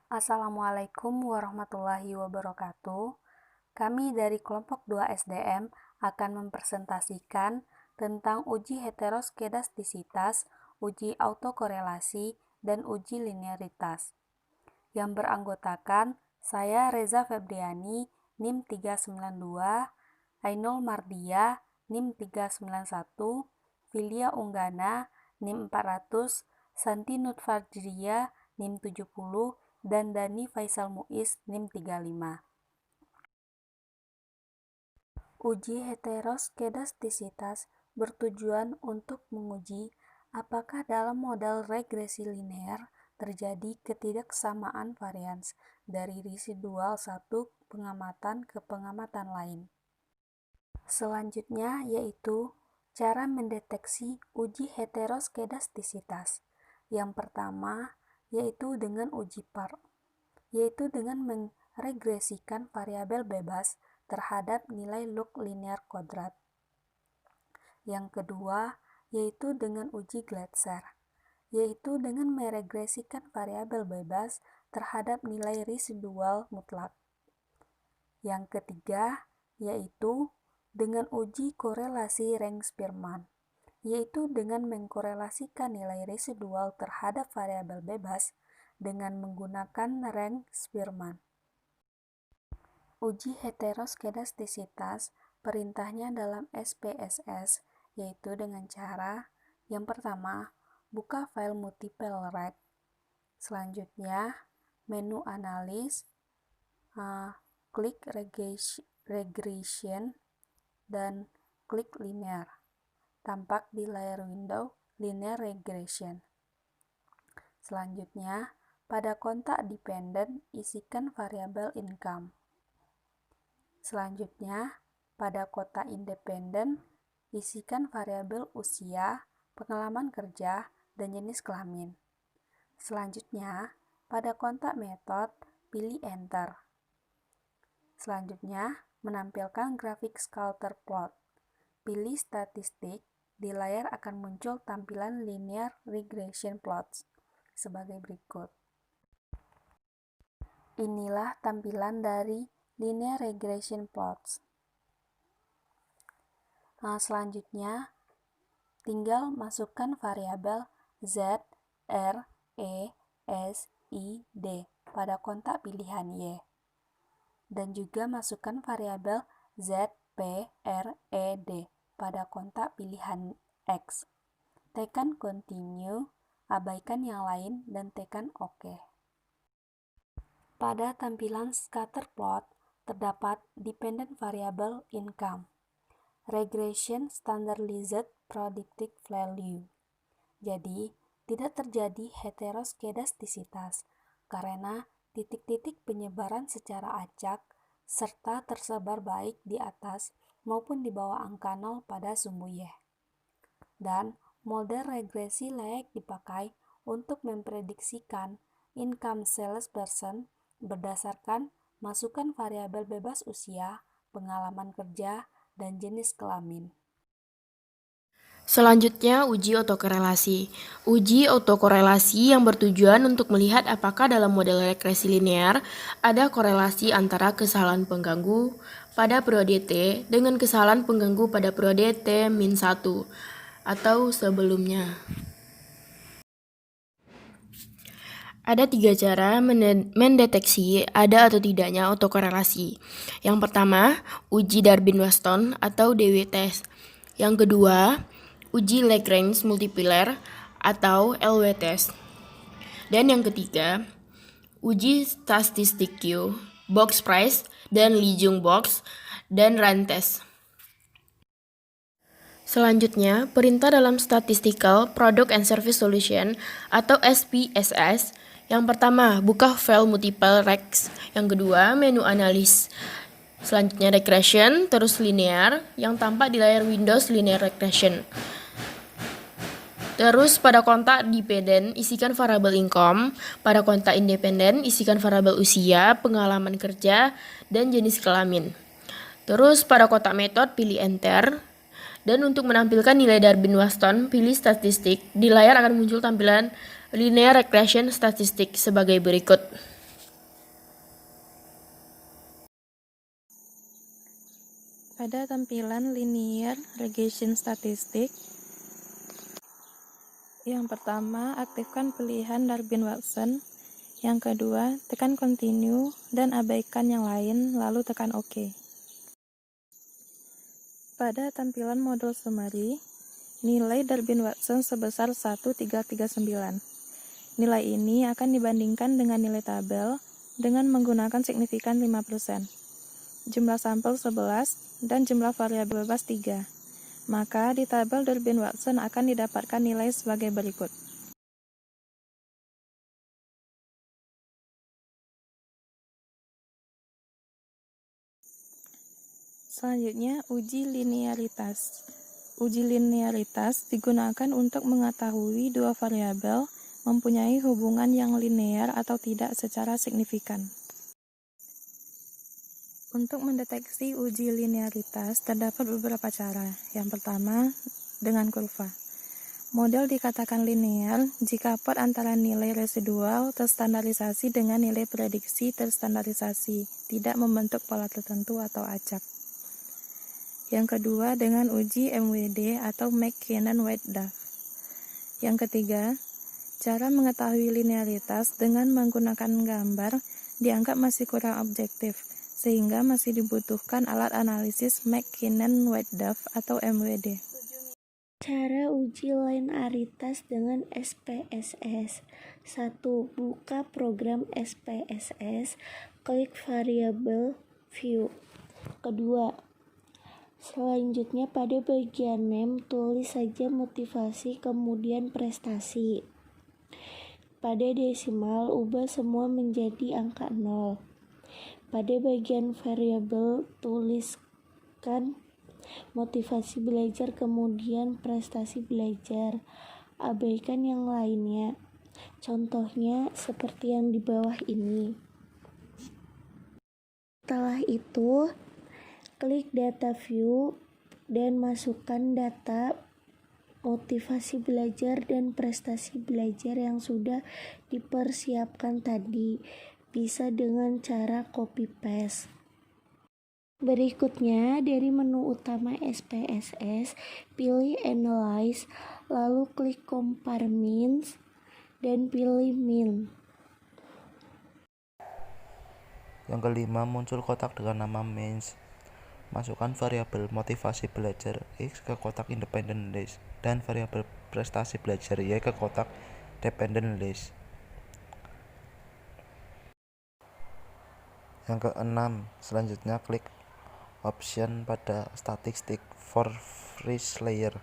Assalamualaikum warahmatullahi wabarakatuh. Kami dari kelompok 2 SDM akan mempresentasikan tentang uji heteroskedastisitas, uji autokorelasi, dan uji linearitas. Yang beranggotakan saya Reza Febriani, NIM 392, Ainul Mardia, NIM 391, Filia Unggana, NIM 400, Santi Nutfardria, NIM 70, dan Dani Faisal Muiz, NIM 35. Uji heteroskedastisitas bertujuan untuk menguji apakah dalam model regresi linear terjadi ketidaksamaan varians dari residual satu pengamatan ke pengamatan lain. Selanjutnya yaitu cara mendeteksi uji heteroskedastisitas. Yang pertama yaitu dengan uji par, yaitu dengan meregresikan variabel bebas terhadap nilai log linear kodrat. Yang kedua yaitu dengan uji Glatzer, yaitu dengan meregresikan variabel bebas terhadap nilai residual mutlak. Yang ketiga yaitu dengan uji korelasi Rank-Spearman, yaitu dengan mengkorelasikan nilai residual terhadap variabel bebas dengan menggunakan Rank-Spearman. Uji heteroskedastisitas perintahnya dalam SPSS yaitu dengan cara yang pertama, buka file multiple reg. Selanjutnya, menu analis, klik regression, dan klik linear. Tampak di layar window linear regression. Selanjutnya, pada kontak dependent isikan variabel income. Selanjutnya, pada kotak independen isikan variabel usia, pengalaman kerja, dan jenis kelamin. Selanjutnya, pada kontak method pilih enter. Selanjutnya, menampilkan grafik scatter plot. Pilih statistik, di layar akan muncul tampilan linear regression plots sebagai berikut. Inilah tampilan dari linear regression plots. Selanjutnya, tinggal masukkan variabel Z, R, E, S, I, D pada kontak pilihan Y. Dan juga masukkan variabel Z, P, R, E, D pada kontak pilihan X. Tekan continue, abaikan yang lain, dan tekan OK. Pada tampilan scatter plot terdapat dependent variable income, regression standardized predicted value. Jadi, tidak terjadi heteroskedastisitas karena titik-titik penyebaran secara acak serta tersebar baik di atas maupun di bawah angka 0 pada sumbu Y. Dan model regresi layak dipakai untuk memprediksikan income salesperson berdasarkan masukan variabel bebas usia, pengalaman kerja, dan jenis kelamin. Selanjutnya, uji autokorelasi. Uji autokorelasi yang bertujuan untuk melihat apakah dalam model regresi linear ada korelasi antara kesalahan pengganggu pada periode T dengan kesalahan pengganggu pada periode T-1 atau sebelumnya. Ada 3 cara mendeteksi ada atau tidaknya autokorelasi. Yang pertama, uji Darwin-Waston atau DW test. Yang kedua, uji Lagrange multiplier atau LW test. Dan yang ketiga, uji statistik Q, box price, dan Lee-Jung box, dan run test. Selanjutnya, perintah dalam Statistical Product and Service Solution atau SPSS. Yang pertama, buka file multiple regs. Yang kedua, menu analis. Selanjutnya regression, terus linear, yang tampak di layar Windows linear regression. Terus pada kontak dependent, isikan variabel income. Pada kontak independen, isikan variabel usia, pengalaman kerja, dan jenis kelamin. Terus pada kotak method, pilih enter. Dan untuk menampilkan nilai Darwin-Waston, pilih statistik. Di layar akan muncul tampilan linear regression statistik sebagai berikut. Pada tampilan linear regression statistik, yang pertama, aktifkan pilihan Darwin-Watson. Yang kedua, tekan continue dan abaikan yang lain, lalu tekan OK. Pada tampilan model summary, nilai Darwin-Watson sebesar 1339. Nilai ini akan dibandingkan dengan nilai tabel dengan menggunakan signifikan 5%. Jumlah sampel 11 dan jumlah variabel bebas 3. Maka di tabel Darwin-Watson akan didapatkan nilai sebagai berikut. Selanjutnya, uji linearitas. Uji linearitas digunakan untuk mengetahui dua variabel mempunyai hubungan yang linear atau tidak secara signifikan. Untuk mendeteksi uji linearitas, terdapat beberapa cara. Yang pertama, dengan kurva. Model dikatakan linear jika pot antara nilai residual terstandarisasi dengan nilai prediksi terstandarisasi, tidak membentuk pola tertentu atau acak. Yang kedua, dengan uji MWD atau McKinnon-White-Duff. Yang ketiga, cara mengetahui linearitas dengan menggunakan gambar dianggap masih kurang objektif, sehingga masih dibutuhkan alat analisis McKinnon-White-Duff atau MWD. Cara uji linearitas dengan SPSS. 1. Buka program SPSS, klik variabel view. Kedua, selanjutnya pada bagian name tulis saja motivasi kemudian prestasi. Pada desimal ubah semua menjadi angka 0. Pada bagian variabel tuliskan motivasi belajar kemudian prestasi belajar. Abaikan yang lainnya. Contohnya seperti yang di bawah ini. Setelah itu, klik data view dan masukkan data motivasi belajar dan prestasi belajar yang sudah dipersiapkan tadi. Bisa dengan cara copy paste. Berikutnya, dari menu utama SPSS, pilih Analyze, lalu klik Compare Means, dan pilih Mean. Yang kelima, muncul kotak dengan nama Means. Masukkan variabel motivasi belajar X ke kotak Independent List dan variabel prestasi belajar Y ke kotak Dependent List. Yang keenam, selanjutnya klik option pada statistik for freeze layer,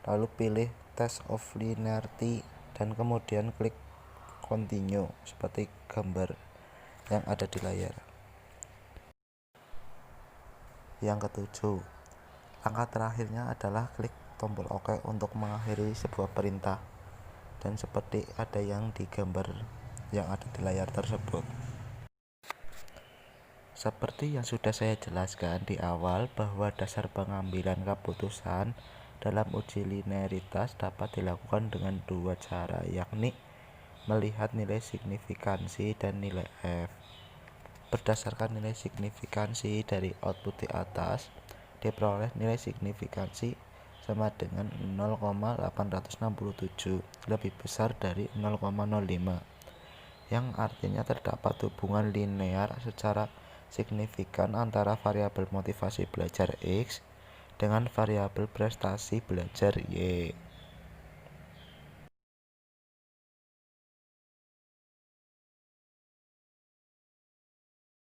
lalu pilih test of linearity dan kemudian klik continue seperti gambar yang ada di layar. Yang ketujuh, langkah terakhirnya adalah klik tombol OK untuk mengakhiri sebuah perintah, dan seperti ada yang digambar yang ada di layar tersebut. Seperti yang sudah saya jelaskan di awal bahwa dasar pengambilan keputusan dalam uji linearitas dapat dilakukan dengan dua cara, yakni melihat nilai signifikansi dan nilai F. Berdasarkan nilai signifikansi dari output di atas, diperoleh nilai signifikansi sama dengan 0,867, lebih besar dari 0,05, yang artinya terdapat hubungan linear secara signifikan antara variabel motivasi belajar X dengan variabel prestasi belajar Y.